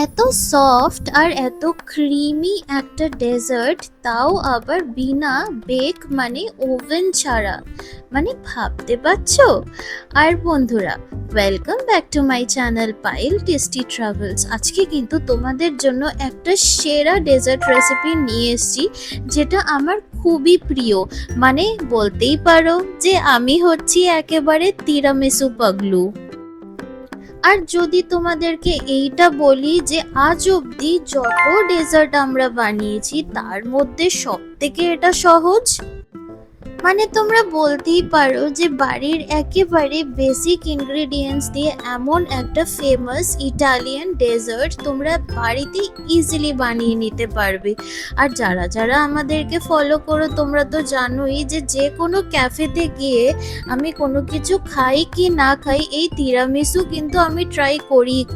এত সফট আর এত ক্রিমি একটা ডেজার্ট, তাও আবার বিনা বেক মানে ওভেন ছাড়া, মানে ভাবতে পারছো? আর বন্ধুরা, welcome back to my channel Payel tasty travels. আজকে কিন্তু তোমাদের জন্য একটা সেরা ডেজার্ট রেসিপি নিয়ে এসেছি, যেটা আমার খুবই প্রিয়। মানে বলতেই পারো যে আমি হচ্ছি একেবারে তিরামিসু পাগলু। আর যদি তোমাদেরকে এইটা বলি যে আজ অবধি যত ডেজার্ট আমরা বানিয়েছি তার মধ্যে সব থেকে এটা সহজ। মানে তোমরা বলতেই পারো যে বাড়ির একেবারে বেসিক ইনগ্রেডিয়েন্টস দিয়ে এমন একটা ফেমাস ইটালিয়ান ডেজার্ট তোমরা বাড়িতে ইজিলি বানিয়ে নিতে পারবে। আর যারা যারা আমাদেরকে ফলো করো তোমরা তো জানোই যে যে কোনো ক্যাফেতে গিয়ে আমি কোনো কিছু খাই কি না খাই, এই তিরামিসু কিন্তু আমি ট্রাই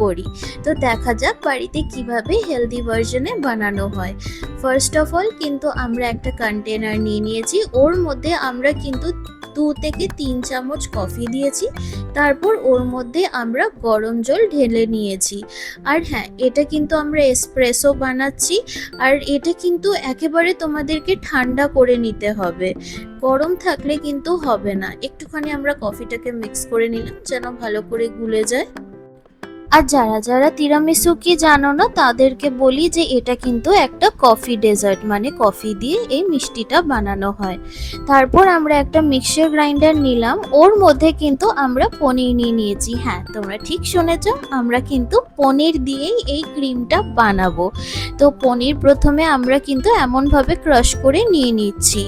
করি। তো দেখা যাক বাড়িতে কিভাবে হেলদি ভার্জনে বানানো হয়। ফার্স্ট অফ অল কিন্তু আমরা একটা কন্টেনার নিয়ে নিয়েছি, ওর মধ্যে আমরা কিন্তু 2 থেকে 3 চামচ কফি দিয়েছি। তারপর ওর মধ্যে আমরা গরম জল ঢেলে নিয়েছি। আর হ্যাঁ, এটা কিন্তু আমরা এসপ্রেসো বানাচ্ছি, আর এটা কিন্তু একেবারে তোমাদেরকে ঠান্ডা করে নিতে হবে, গরম থাকলে কিন্তু হবে না। একটুখানি আমরা কফিটাকে মিক্স করে নিলাম যেন ভালো করে গুলে যায়। আর যারা যারা তিরামিসু কি জানো না তাদেরকে বলি যে এটা কিন্তু একটা কফি ডেজার্ট, মানে কফি দিয়ে এই মিষ্টিটা বানানো হয়। তারপর আমরা একটা মিক্সচার গ্রাইন্ডার নিলাম, ওর মধ্যে কিন্তু আমরা পনির নিয়ে নিয়েছি। হ্যাঁ, তোমরা ঠিক শুনেছ, আমরা কিন্তু পনির দিয়েই এই ক্রিমটা বানাবো। তো পনির প্রথমে আমরা কিন্তু এমনভাবে ক্রাশ করে নিয়ে নিচ্ছি।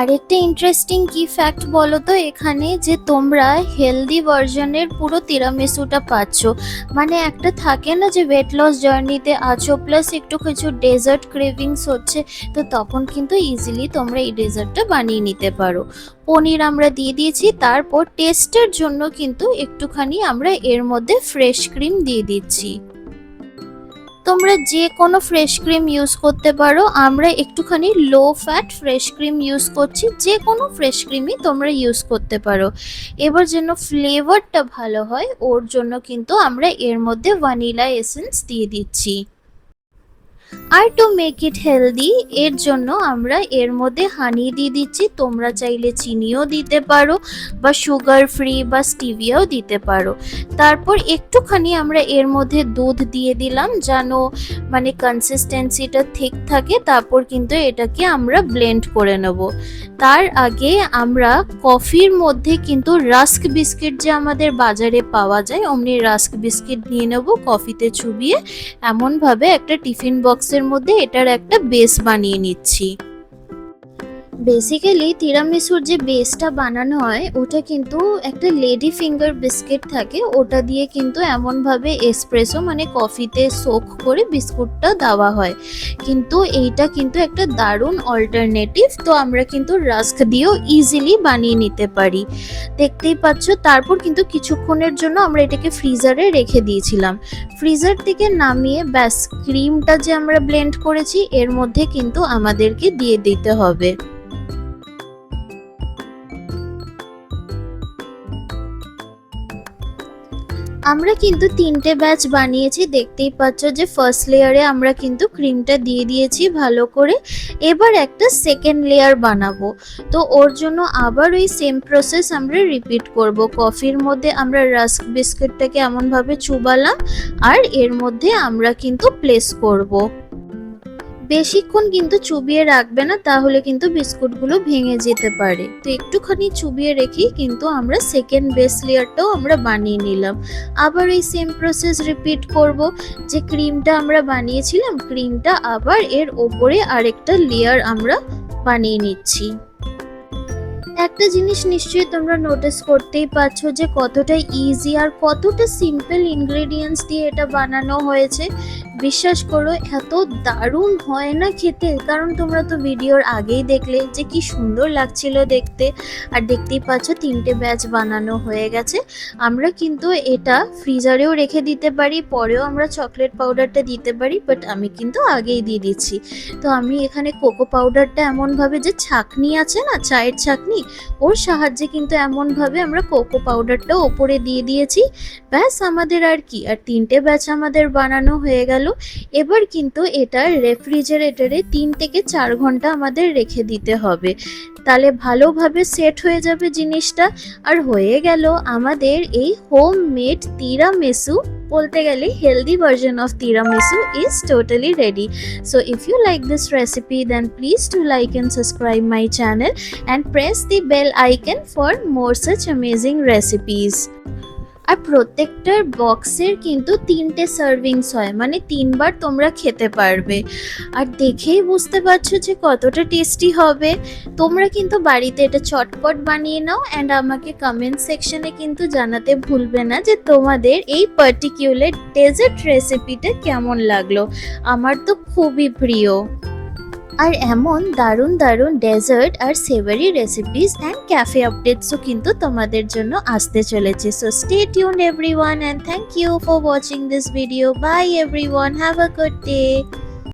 আরেকটা ইন্টারেস্টিং কি ফ্যাক্ট বলো তো এখানে, যে তোমরা হেলদি ভার্জনের পুরো তিরামিসুটা পাচ্ছ। মানে একটা থাকে না যে ওয়েট লস জার্নিতে আছো প্লাস একটু কিছু ডেজার্ট ক্রেভিংস হচ্ছে, তো তখন কিন্তু ইজিলি তোমরা এই ডেজার্টটা বানিয়ে নিতে পারো। পনির আমরা দিয়ে দিয়েছি, তারপর টেস্টের জন্য কিন্তু একটুখানি আমরা এর মধ্যে ফ্রেশ ক্রিম দিয়ে দিচ্ছি। তোমরা যে কোনো ফ্রেশ ক্রিম ইউজ করতে পারো, আমরা একটুখানি low fat fresh cream use করছি। যে কোনো ফ্রেশ ক্রিমই তোমরা ইউজ করতে পারো। এবার যেন ফ্লেভারটা ভালো হয় ওর জন্য কিন্তু আমরা এর মধ্যে ভ্যানিলা এসেন্স দিয়ে দিচ্ছি। আর টু মেক ইট হেলদি এর জন্য আমরা এর মধ্যে হানি দিয়ে দিচ্ছি। তোমরা চাইলে চিনিও দিতে পারো বা সুগার ফ্রি বা স্টিভিয়াও দিতে পারো। তারপর একটুখানি আমরা এর মধ্যে দুধ দিয়ে দিলাম যেন মানে কনসিস্টেন্সিটা ঠিক থাকে। তারপর কিন্তু এটাকে আমরা ব্লেন্ড করে নেব। তার আগে আমরা কফির মধ্যে কিন্তু রাস্ক বিস্কিট যে আমাদের বাজারে পাওয়া যায় অমনি রাস্ক বিস্কিট নিয়ে নেব, কফিতে চুবিয়ে এমনভাবে একটা টিফিন বক্সের মধ্যে এটার একটা বেস বানিয়ে নিচ্ছি। বেসিক্যালি তিরামিসুর যে বেসটা বানানো হয় ওটা কিন্তু একটা লেডি ফিঙ্গার বিস্কিট থাকে, ওটা দিয়ে কিন্তু এমনভাবে এসপ্রেসো মানে কফিতে সোক করে বিস্কুটটা দেওয়া হয়। কিন্তু এইটা কিন্তু একটা দারুণ অল্টারনেটিভ, তো আমরা কিন্তু রাস্ক দিয়েও ইজিলি বানিয়ে নিতে পারি। দেখতেই পাচ্ছ। তারপর কিন্তু কিছুক্ষণের জন্য আমরা এটাকে ফ্রিজারে রেখে দিয়েছিলাম। ফ্রিজার থেকে নামিয়ে ব্যাস ক্রিমটা যে আমরা ব্লেন্ড করেছি এর মধ্যে কিন্তু আমাদেরকে দিয়ে দিতে হবে। আমরা কিন্তু 3টে ব্যাচ বানিয়েছি, দেখতেই পাচ্ছ যে ফার্স্ট লেয়ারে আমরা কিন্তু ক্রিমটা দিয়ে দিয়েছি ভালো করে। এবার একটা সেকেন্ড লেয়ার বানাবো, তো ওর জন্য আবার ওই সেম প্রসেস আমরা রিপিট করব। কফির মধ্যে আমরা রাস্ক বিস্কিটটাকে এমনভাবে চুবালাম আর এর মধ্যে আমরা কিন্তু প্লেস করব। বেশিক্ষণ কিন্তু চুবিয়ে রাখবে না, তাহলে কিন্তু বিস্কুটগুলো ভেঙে যেতে পারে। তো একটুখানি চুবিয়ে রেখেই কিন্তু আমরা সেকেন্ড বেস লেয়ারটাও আমরা বানিয়ে নিলাম। আবার এই সেম প্রসেস রিপিট করব। যে ক্রিমটা আমরা বানিয়েছিলাম ক্রিমটা আবার এর ওপরে আরেকটা লেয়ার আমরা বানিয়ে নিচ্ছি। একটা জিনিস নিশ্চয়ই তোমরা নোটিস করতেই পারছো যে কতটা ইজি আর কতটা সিম্পল ইনগ্রেডিয়েন্টস দিয়ে এটা বানানো হয়েছে। বিশ্বাস করো এত দারুণ হয় না খেতে, কারণ তোমরা তো ভিডিওর আগেই দেখলে যে কি সুন্দর লাগছিল দেখতে। আর দেখতেই পাচ্ছ 3টে ব্যাচ বানানো হয়ে গেছে। আমরা কিন্তু এটা ফ্রিজারেও রেখে দিতে পারি, পরেও আমরা চকলেট পাউডারটা দিতে পারি, বাট আমি কিন্তু আগেই দিয়ে দিচ্ছি। তো আমি এখানে কোকো পাউডারটা এমনভাবে, যে ছাঁকনি আছে না, চায়ের ছাঁকনি, ওর সাহায্যে কিন্তু এমনভাবে আমরা কোকো পাউডারটা ওপরে দিয়ে দিয়েছি। ব্যাস আমাদের আর কি, আর 3টে ব্যাচ আমাদের বানানো হয়ে গেল। এবার কিন্তু এটা রেফ্রিজারেটরে 3 থেকে 4 ঘন্টা আমাদের রেখে দিতে হবে, তাহলে ভালোভাবে সেট হয়ে যাবে জিনিসটা। আর হয়ে গেল আমাদের এই হোম মেড তিরামিসু, বলতে গেলে healthy version of tiramisu is totally ready. So if you like this recipe, then please do like and subscribe my channel and press the bell icon for more such amazing recipes. আর প্রত্যেকটার বক্সের কিন্তু 3টে servings হয়, মানে 3বার তোমরা খেতে পারবে। আর দেখেই বুঝতে পারছো যে কতটা টেস্টি হবে। তোমরা কিন্তু বাড়িতে এটা চটপট বানিয়ে নাও, অ্যান্ড আমাকে কমেন্ট সেকশনে কিন্তু জানাতে ভুলবে না যে তোমাদের এই পার্টিকুলার ডেজার্ট রেসিপিটা কেমন লাগলো। আমার তো খুবই প্রিয়। আর এমন দারুণ দারুণ ডেজার্ট আর সেভারি রেসিপিস অ্যান্ড ক্যাফে আপডেটসও কিন্তু তোমাদের জন্য আসতে চলেছে। So stay tuned everyone, and thank you for watching this video. Bye everyone, have a good day.